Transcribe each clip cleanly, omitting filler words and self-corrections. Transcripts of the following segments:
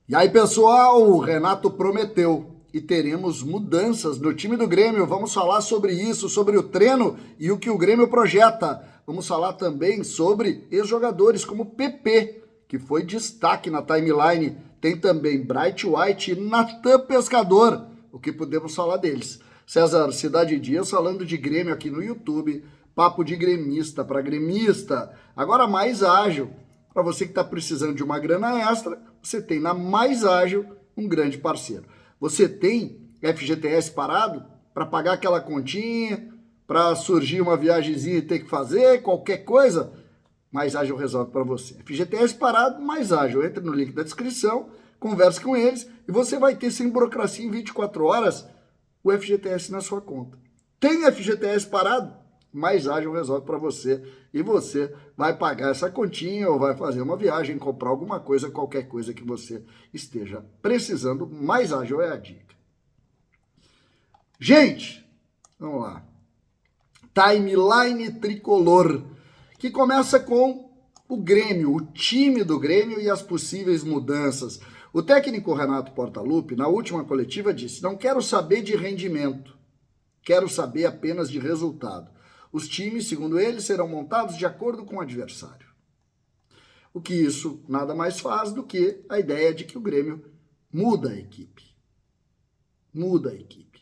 E aí, pessoal, o Renato prometeu e teremos mudanças no time do Grêmio. Vamos falar sobre isso, sobre o treino e o que o Grêmio projeta. Vamos falar também sobre ex-jogadores como o PP, que foi destaque na timeline. Tem também Bright White e Natan Pescador. O que podemos falar deles? César Cidade Dias falando de Grêmio aqui no YouTube. Papo de gremista para gremista. Agora mais ágil. Para você que está precisando de uma grana extra, você tem na Mais Ágil um grande parceiro. Você tem FGTS parado para pagar aquela continha, para surgir uma viagemzinha e ter que fazer qualquer coisa? Mais Ágil resolve para você. FGTS parado, Mais Ágil. Entre no link da descrição, converse com eles e você vai ter sem burocracia em 24 horas o FGTS na sua conta. Tem FGTS parado? Mais Ágil resolve para você e você vai pagar essa continha ou vai fazer uma viagem, comprar alguma coisa, qualquer coisa que você esteja precisando. Mais Ágil é a dica. Gente, vamos lá. Timeline tricolor, que começa com o Grêmio, o time do Grêmio e as possíveis mudanças. O técnico Renato Portaluppi, na última coletiva, disse: não quero saber de rendimento, quero saber apenas de resultado. Os times, segundo ele, serão montados de acordo com o adversário. O que isso nada mais faz do que a ideia de que o Grêmio muda a equipe. Muda a equipe.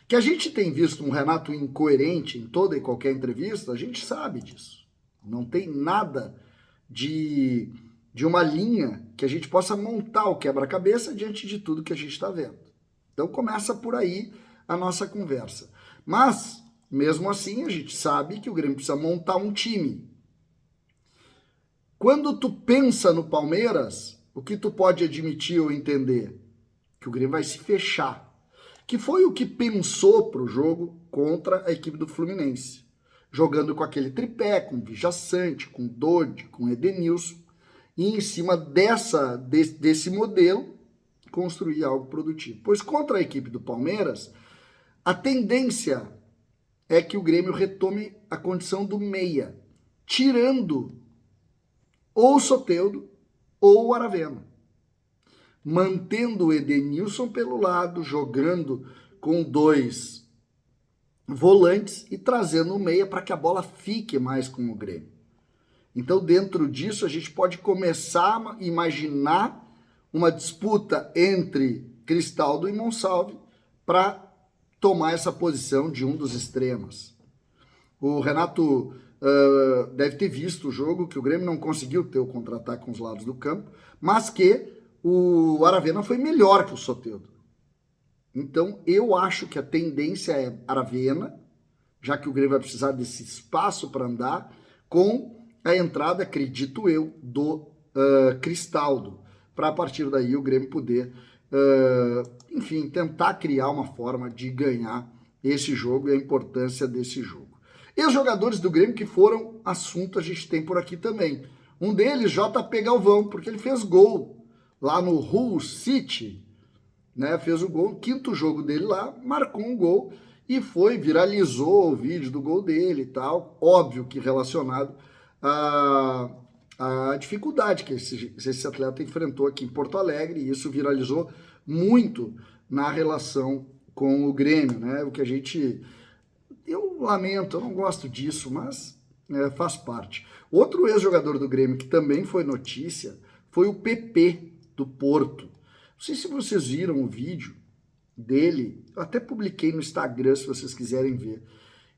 Que a gente tem visto um Renato incoerente em toda e qualquer entrevista, a gente sabe disso. Não tem nada de uma linha que a gente possa montar o quebra-cabeça diante de tudo que a gente está vendo. Então começa por aí a nossa conversa. Mas, mesmo assim, a gente sabe que o Grêmio precisa montar um time. Quando tu pensa no Palmeiras, o que tu pode admitir ou entender? Que o Grêmio vai se fechar. Que foi o que pensou para o jogo contra a equipe do Fluminense. Jogando com aquele tripé, com Vija Sante, com Dodi, com Edenilson. E em cima desse modelo, construir algo produtivo. Pois contra a equipe do Palmeiras, a tendência é que o Grêmio retome a condição do meia, tirando ou o Soteldo ou o Aravena, mantendo o Edenilson pelo lado, jogando com dois volantes e trazendo o meia para que a bola fique mais com o Grêmio. Então, dentro disso, a gente pode começar a imaginar uma disputa entre Cristaldo e Monsalve para tomar essa posição de um dos extremos. O Renato deve ter visto o jogo, que o Grêmio não conseguiu ter o contra-ataque com os lados do campo, mas que o Aravena foi melhor que o Soteldo. Então, eu acho que a tendência é Aravena, já que o Grêmio vai precisar desse espaço para andar, com a entrada, acredito eu, do Cristaldo, para a partir daí o Grêmio poder, enfim, tentar criar uma forma de ganhar esse jogo e a importância desse jogo. E os jogadores do Grêmio que foram assunto a gente tem por aqui também. Um deles, JP Galvão, porque ele fez gol lá no Hull City, né? Fez o gol, o quinto jogo dele lá, marcou um gol e viralizou o vídeo do gol dele e tal, óbvio que relacionado a dificuldade que esse atleta enfrentou aqui em Porto Alegre, e isso viralizou muito na relação com o Grêmio, né? O que eu lamento, eu não gosto disso, mas faz parte. Outro ex-jogador do Grêmio que também foi notícia foi o PP do Porto. Não sei se vocês viram o vídeo dele, eu até publiquei no Instagram se vocês quiserem ver.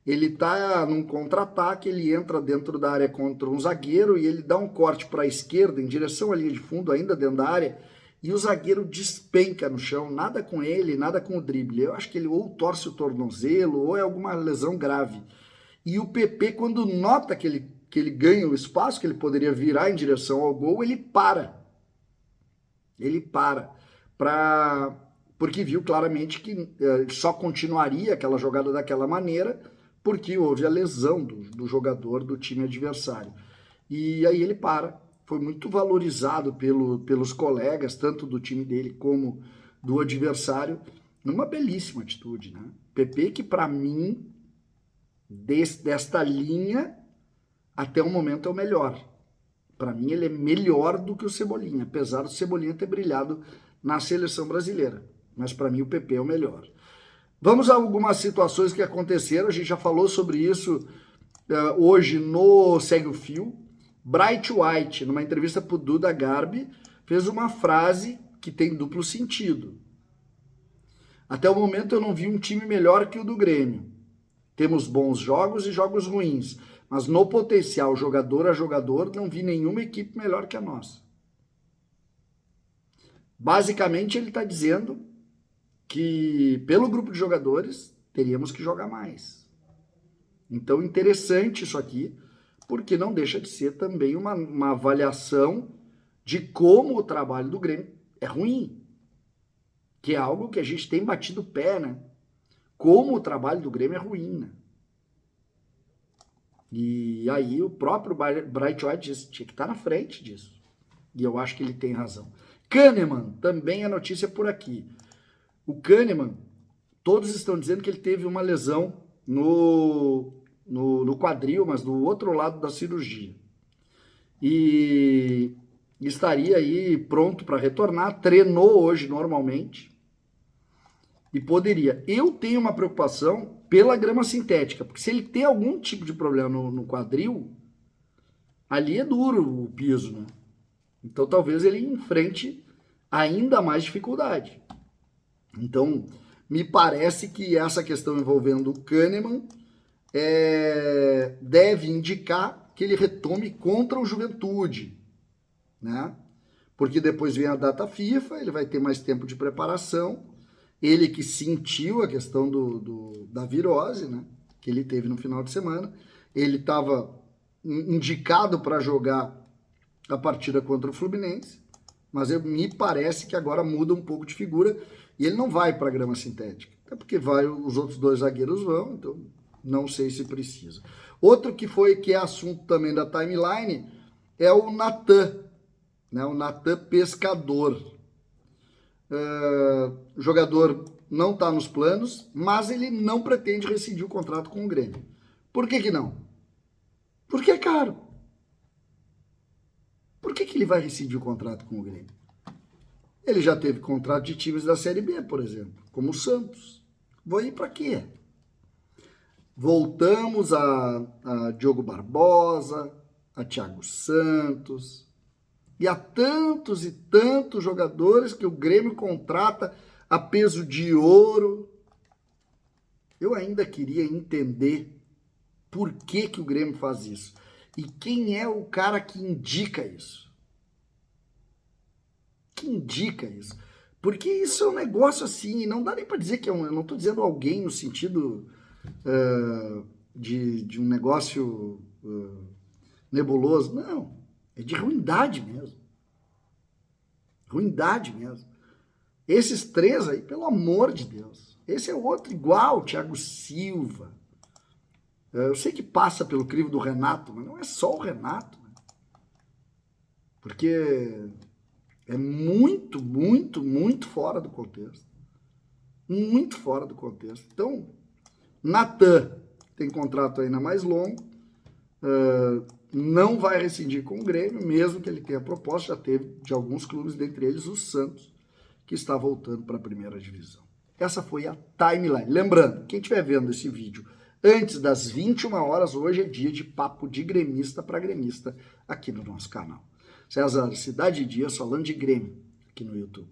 Ele tá num contra-ataque, ele entra dentro da área contra um zagueiro e ele dá um corte para a esquerda, em direção à linha de fundo, ainda dentro da área, e o zagueiro despenca no chão, nada com ele, nada com o drible. Eu acho que ele ou torce o tornozelo ou é alguma lesão grave. E o PP, quando nota que ele ganha o espaço, que ele poderia virar em direção ao gol, ele para. Ele para. Porque viu claramente que só continuaria aquela jogada daquela maneira porque houve a lesão do jogador do time adversário. E aí ele para. Foi muito valorizado pelos colegas, tanto do time dele como do adversário, numa belíssima atitude, né? PP que, para mim, desta linha, até o momento é o melhor. Para mim, ele é melhor do que o Cebolinha, apesar do Cebolinha ter brilhado na seleção brasileira. Mas para mim o PP é o melhor. Vamos a algumas situações que aconteceram, a gente já falou sobre isso hoje no Segue o Fio. Bright White, numa entrevista para o Duda Garbi, fez uma frase que tem duplo sentido. Até o momento eu não vi um time melhor que o do Grêmio. Temos bons jogos e jogos ruins, mas no potencial jogador a jogador não vi nenhuma equipe melhor que a nossa. Basicamente ele está dizendo que pelo grupo de jogadores teríamos que jogar mais. Então interessante isso aqui, porque não deixa de ser também uma avaliação de como o trabalho do Grêmio é ruim, que é algo que a gente tem batido o pé, né? Como o trabalho do Grêmio é ruim, né? E aí o próprio Bright White disse, tinha que estar na frente disso. E eu acho que ele tem razão. Kahneman, também é notícia por aqui. O Kahneman, todos estão dizendo que ele teve uma lesão no quadril, mas do outro lado da cirurgia. E estaria aí pronto para retornar, treinou hoje normalmente e poderia. Eu tenho uma preocupação pela grama sintética, porque se ele tem algum tipo de problema no quadril, ali é duro o piso, né? Então talvez ele enfrente ainda mais dificuldade. Então, me parece que essa questão envolvendo o Kahneman deve indicar que ele retome contra o Juventude, né? Porque depois vem a data FIFA, ele vai ter mais tempo de preparação. Ele que sentiu a questão da virose, né? Que ele teve no final de semana. Ele estava indicado para jogar a partida contra o Fluminense, mas me parece que agora muda um pouco de figura e ele não vai para a grama sintética. Até porque os outros dois zagueiros vão, então não sei se precisa. Outro que é assunto também da timeline é o Natan, né? O Natan Pescador. O jogador não está nos planos, mas ele não pretende rescindir o contrato com o Grêmio. Por que não? Porque é caro. Por que ele vai rescindir o contrato com o Grêmio? Ele já teve contrato de times da Série B, por exemplo, como o Santos. Vou ir para quê? Voltamos a Diogo Barbosa, a Thiago Santos, e há tantos e tantos jogadores que o Grêmio contrata a peso de ouro. Eu ainda queria entender por que o Grêmio faz isso. E quem é o cara que indica isso? Que indica isso? Porque isso é um negócio assim, não dá nem para dizer que eu não estou dizendo alguém no sentido de um negócio nebuloso. Não, é de ruindade mesmo. Ruindade mesmo. Esses três aí, pelo amor de Deus. Esse é outro igual, Thiago Silva. Eu sei que passa pelo crivo do Renato, mas não é só o Renato. Né? Porque é muito, muito, muito fora do contexto. Muito fora do contexto. Então, Natan tem contrato ainda mais longo, não vai rescindir com o Grêmio, mesmo que ele tenha proposta, já teve de alguns clubes, dentre eles o Santos, que está voltando para a primeira divisão. Essa foi a timeline. Lembrando, quem estiver vendo esse vídeo antes das 21 horas, hoje é dia de papo de gremista para gremista aqui no nosso canal. César, Cidade e Dias falando de Grêmio aqui no YouTube.